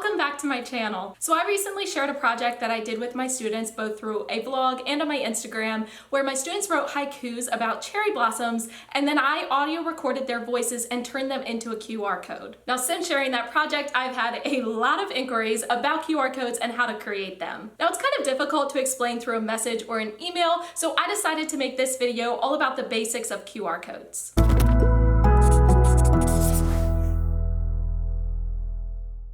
welcome back to my channel. So I recently shared a project that I did with my students both through a vlog and on my Instagram where my students wrote haikus about cherry blossoms and then I audio recorded their voices and turned them into a QR code. Now since sharing that project, I've had a lot of inquiries about QR codes and how to create them. Now it's kind of difficult to explain through a message or an email, so I decided to make this video all about the basics of QR codes.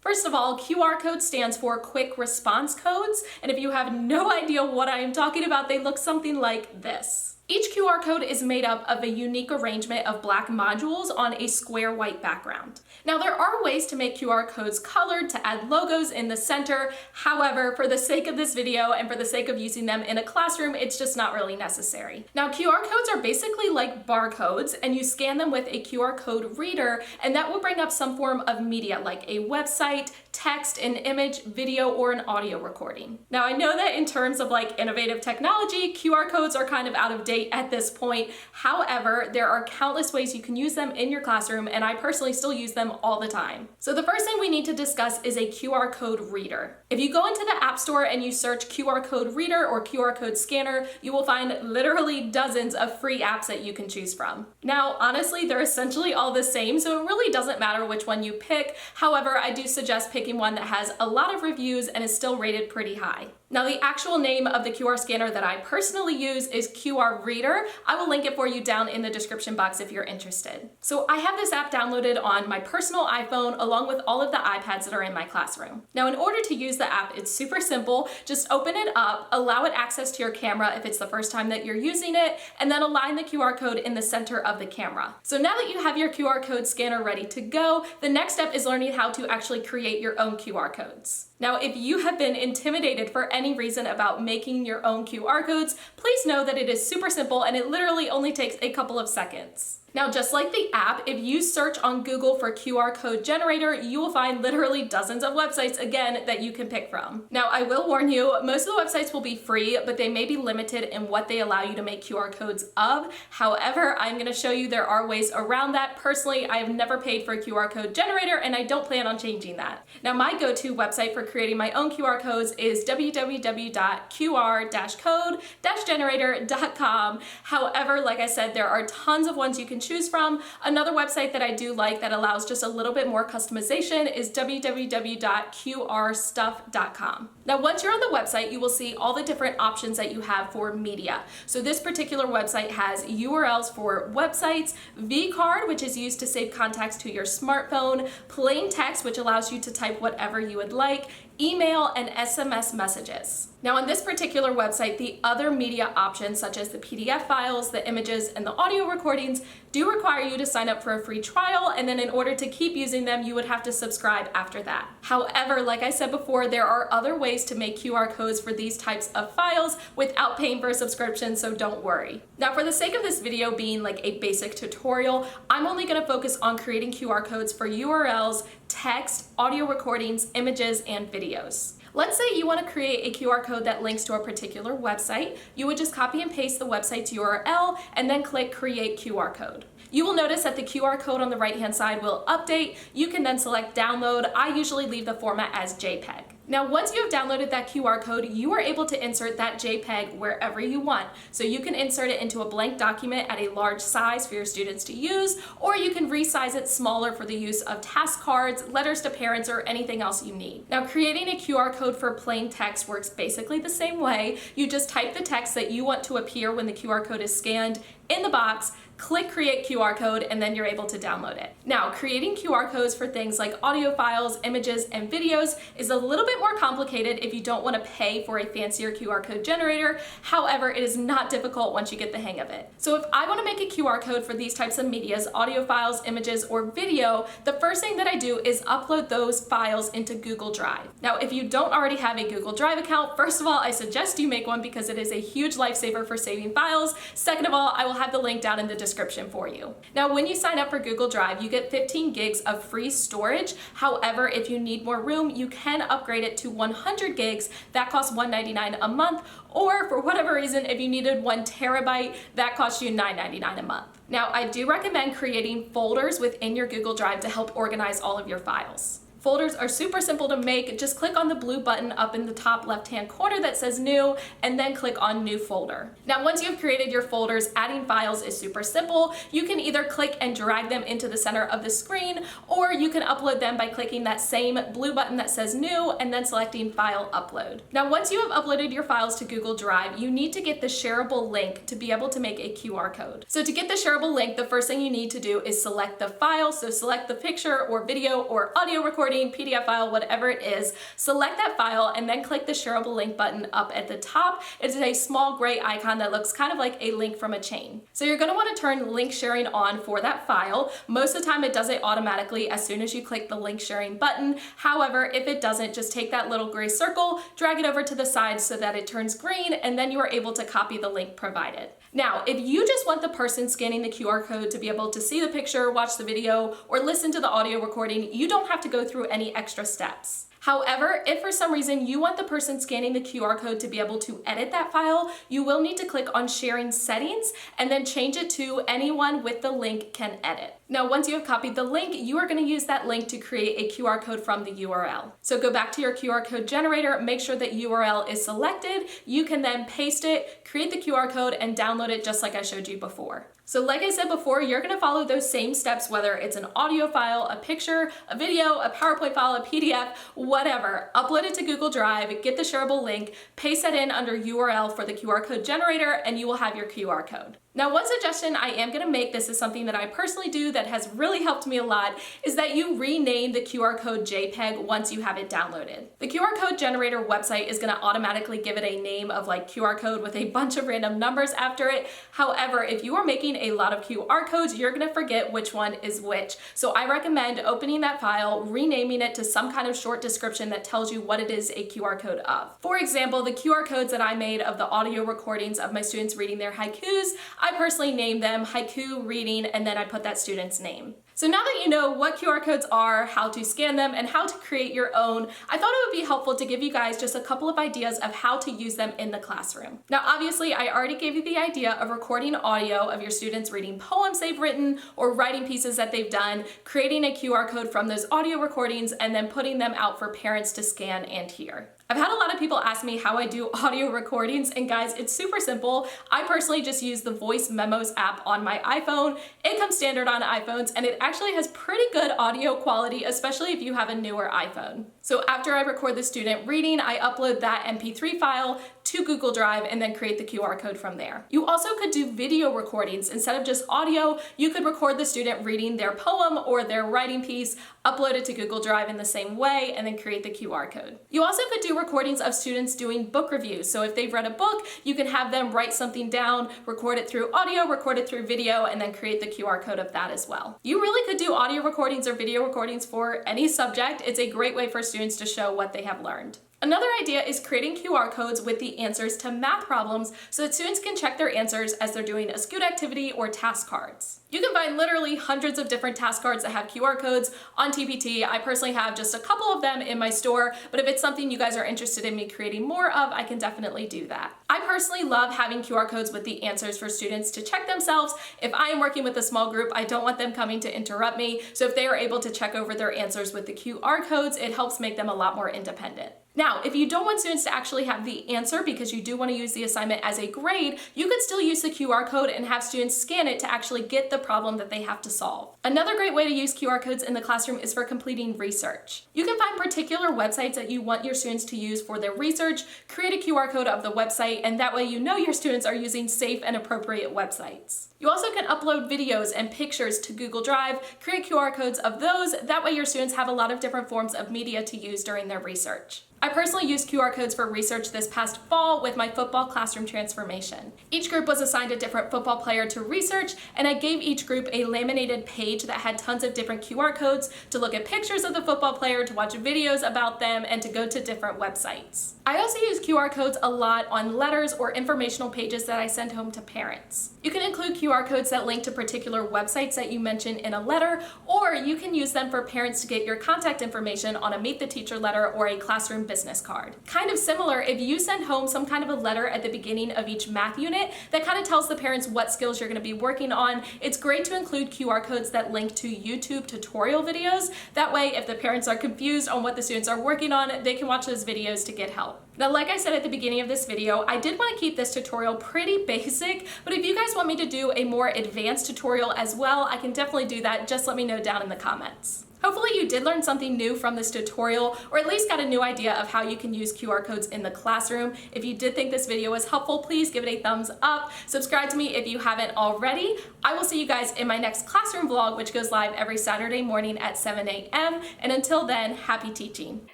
First of all, QR code stands for Quick Response Codes, and if you have no idea what I am talking about, they look something like this. Each QR code is made up of a unique arrangement of black modules on a square white background. Now there are ways to make QR codes colored to add logos in the center. However, for the sake of this video and for the sake of using them in a classroom, it's just not really necessary. Now QR codes are basically like barcodes, and you scan them with a QR code reader, and that will bring up some form of media like a website, text, an image, video, or an audio recording. Now I know that in terms of like innovative technology, QR codes are kind of out of date at this point. However, there are countless ways you can use them in your classroom, and I personally still use them all the time. So the first thing we need to discuss is a QR code reader. If you go into the App Store and you search QR code reader or QR code scanner, you will find literally dozens of free apps that you can choose from. Now, honestly, they're essentially all the same, so it really doesn't matter which one you pick. However, I do suggest picking one that has a lot of reviews and is still rated pretty high. Now, the actual name of the QR scanner that I personally use is QR Reader. I will link it for you down in the description box if you're interested. So I have this app downloaded on my personal iPhone along with all of the iPads that are in my classroom. Now, in order to use the app, it's super simple. Just open it up, allow it access to your camera if it's the first time that you're using it, and then align the QR code in the center of the camera. So now that you have your QR code scanner ready to go, the next step is learning how to actually create your own QR codes. Now, if you have been intimidated for any reason about making your own QR codes, please know that it is super simple and it literally only takes a couple of seconds. Now, just like the app, if you search on Google for QR code generator, you will find literally dozens of websites, again, that you can pick from. Now, I will warn you, most of the websites will be free, but they may be limited in what they allow you to make QR codes of. However, I'm gonna show you there are ways around that. Personally, I have never paid for a QR code generator, and I don't plan on changing that. Now, my go-to website for creating my own QR codes is www.qr-code-generator.com. However, like I said, there are tons of ones you can choose from. Another website that I do like that allows just a little bit more customization is www.qrstuff.com. Now, once you're on the website, you will see all the different options that you have for media. So this particular website has URLs for websites, vCard, which is used to save contacts to your smartphone, plain text, which allows you to type whatever you would like, email, and SMS messages. Now on this particular website, the other media options such as the PDF files, the images, and the audio recordings do require you to sign up for a free trial, and then in order to keep using them, you would have to subscribe after that. However, like I said before, there are other ways to make QR codes for these types of files without paying for a subscription, so don't worry. Now for the sake of this video being like a basic tutorial, I'm only gonna focus on creating QR codes for URLs, text, audio recordings, images, and videos. Let's say you want to create a QR code that links to a particular website. You would just copy and paste the website's URL and then click Create QR Code. You will notice that the QR code on the right-hand side will update. You can then select Download. I usually leave the format as JPEG. Now, once you have downloaded that QR code, you are able to insert that JPEG wherever you want. So you can insert it into a blank document at a large size for your students to use, or you can resize it smaller for the use of task cards, letters to parents, or anything else you need. Now, creating a QR code for plain text works basically the same way. You just type the text that you want to appear when the QR code is scanned in the box, click Create QR Code, and then you're able to download it. Now, creating QR codes for things like audio files, images, and videos is a little bit more complicated if you don't want to pay for a fancier QR code generator. However, it is not difficult once you get the hang of it. So if I want to make a QR code for these types of medias, audio files, images, or video, the first thing that I do is upload those files into Google Drive. Now, if you don't already have a Google Drive account, first of all, I suggest you make one because it is a huge lifesaver for saving files. Second of all, I will have the link down in the description for you. Now, when you sign up for Google Drive, you get 15 gigs of free storage. However, if you need more room, you can upgrade it to 100 gigs. That costs $199 a month, or for whatever reason, if you needed 1 terabyte, that costs you $9.99 a month. Now, I do recommend creating folders within your Google Drive to help organize all of your files. Folders are super simple to make. Just click on the blue button up in the top left-hand corner that says New, and then click on New Folder. Now, once you've created your folders, adding files is super simple. You can either click and drag them into the center of the screen, or you can upload them by clicking that same blue button that says New and then selecting File Upload. Now, once you have uploaded your files to Google Drive, you need to get the shareable link to be able to make a QR code. So to get the shareable link, the first thing you need to do is select the file. So select the picture or video or audio recording, PDF file, whatever it is. Select that file and then click the shareable link button up at the top. It's a small gray icon that looks kind of like a link from a chain. So you're going to want to turn link sharing on for that file. Most of the time it does it automatically as soon as you click the link sharing button. However, if it doesn't, just take that little gray circle, drag it over to the side so that it turns green, and then you are able to copy the link provided. Now, if you just want the person scanning the QR code to be able to see the picture, watch the video, or listen to the audio recording, you don't have to go through any extra steps. However, if for some reason you want the person scanning the QR code to be able to edit that file, you will need to click on Sharing Settings and then change it to Anyone with the link can edit. Now, once you have copied the link, you are going to use that link to create a QR code from the URL. So go back to your QR code generator, make sure that URL is selected. You can then paste it, create the QR code, and download it just like I showed you before. So like I said before, you're going to follow those same steps, whether it's an audio file, a picture, a video, a PowerPoint file, a PDF, whatever. Upload it to Google Drive, get the shareable link, paste that in under URL for the QR code generator, and you will have your QR code. Now, one suggestion I am going to make, this is something that I personally do that has really helped me a lot, is that you rename the QR code JPEG once you have it downloaded. The QR code generator website is going to automatically give it a name of like QR code with a bunch of random numbers after it. However, if you are making a lot of QR codes, you're going to forget which one is which. So I recommend opening that file, renaming it to some kind of short description that tells you what it is a QR code of. For example, the QR codes that I made of the audio recordings of my students reading their haikus, I personally named them Haiku Reading, and then I put that student's name. So now that you know what QR codes are, how to scan them, and how to create your own, I thought it would be helpful to give you guys just a couple of ideas of how to use them in the classroom. Now, obviously, I already gave you the idea of recording audio of your students reading poems they've written or writing pieces that they've done, creating a QR code from those audio recordings, and then putting them out for parents to scan and hear. I've had a lot of people ask me how I do audio recordings, and guys, it's super simple. I personally just use the Voice Memos app on my iPhone. It comes standard on iPhones, and it actually has pretty good audio quality, especially if you have a newer iPhone. So after I record the student reading, I upload that MP3 file to Google Drive and then create the QR code from there. You also could do video recordings. Instead of just audio, you could record the student reading their poem or their writing piece, upload it to Google Drive in the same way, and then create the QR code. You also could do recordings of students doing book reviews. So if they've read a book, you can have them write something down, record it through audio, record it through video, and then create the QR code of that as well. You really could do audio recordings or video recordings for any subject. It's a great way for students to show what they have learned. Another idea is creating QR codes with the answers to math problems so that students can check their answers as they're doing a Scoot activity or task cards. You can find literally hundreds of different task cards that have QR codes on TPT. I personally have just a couple of them in my store, but if it's something you guys are interested in me creating more of, I can definitely do that. I personally love having QR codes with the answers for students to check themselves. If I am working with a small group, I don't want them coming to interrupt me. So if they are able to check over their answers with the QR codes, it helps make them a lot more independent. Now, if you don't want students to actually have the answer because you do want to use the assignment as a grade, you could still use the QR code and have students scan it to actually get the problem that they have to solve. Another great way to use QR codes in the classroom is for completing research. You can find particular websites that you want your students to use for their research, create a QR code of the website, and that way you know your students are using safe and appropriate websites. You also can upload videos and pictures to Google Drive, create QR codes of those, that way your students have a lot of different forms of media to use during their research. I personally used QR codes for research this past fall with my football classroom transformation. Each group was assigned a different football player to research, and I gave each group a laminated page that had tons of different QR codes to look at pictures of the football player, to watch videos about them, and to go to different websites. I also use QR codes a lot on letters or informational pages that I send home to parents. You can include QR codes that link to particular websites that you mention in a letter, or you can use them for parents to get your contact information on a Meet the Teacher letter or a classroom classroom business card. Kind of similar, if you send home some kind of a letter at the beginning of each math unit that kind of tells the parents what skills you're going to be working on, it's great to include QR codes that link to YouTube tutorial videos. That way, if the parents are confused on what the students are working on, they can watch those videos to get help. Now, like I said at the beginning of this video, I did want to keep this tutorial pretty basic, but if you guys want me to do a more advanced tutorial as well, I can definitely do that. Just let me know down in the comments. Hopefully you did learn something new from this tutorial, or at least got a new idea of how you can use QR codes in the classroom. If you did think this video was helpful, please give it a thumbs up. Subscribe to me if you haven't already. I will see you guys in my next classroom vlog, which goes live every Saturday morning at 7 a.m. And until then, happy teaching.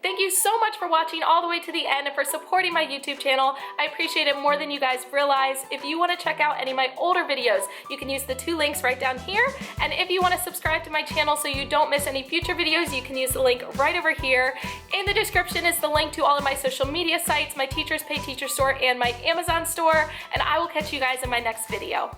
Thank you so much for watching all the way to the end and for supporting my YouTube channel. I appreciate it more than you guys realize. If you want to check out any of my older videos, you can use the 2 links right down here. And if you want to subscribe to my channel so you don't miss any future videos, you can use the link right over here. In the description is the link to all of my social media sites, my Teachers Pay Teachers store, and my Amazon store. And I will catch you guys in my next video.